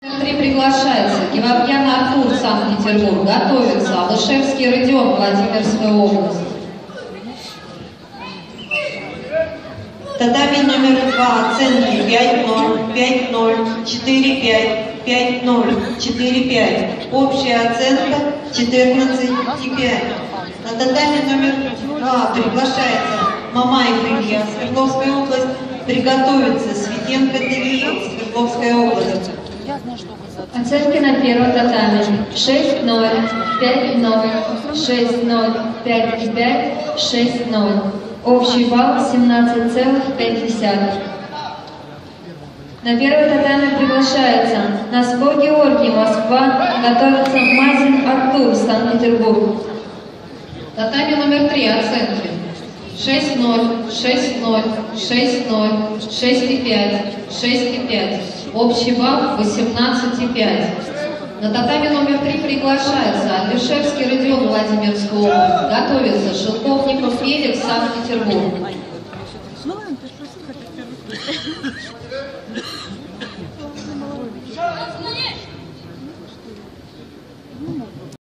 3 приглашается. Геворгян Артур, Санкт-Петербург. Готовится. Алышевский Родион, Владимирская область. Татами номер 2, оценки 5-0, 5-0, 4-5, 5-0, 4-5. Общая оценка 14,5. На татами номер 2 приглашается Мамаев Илья, Свердловская область. Приготовиться Светенко Девиил, Свердловская область. Оценки на первом татами. 6-0, 5-0, 6-0, 5-5, 6-0. Общий балл 17,5. На первой татами приглашается Носков Георгий, Москва. Готовится Мазин Артур, Санкт-Петербург. Татами номер 3, оценки. 6-0, 6-0, 6-0, 6,5, 6,5. Общий балл 18,5. На татами номер 3 приглашается Алишевский Родион, Владимирская область. Готовится Шелковников Феликс, Санкт-Петербург.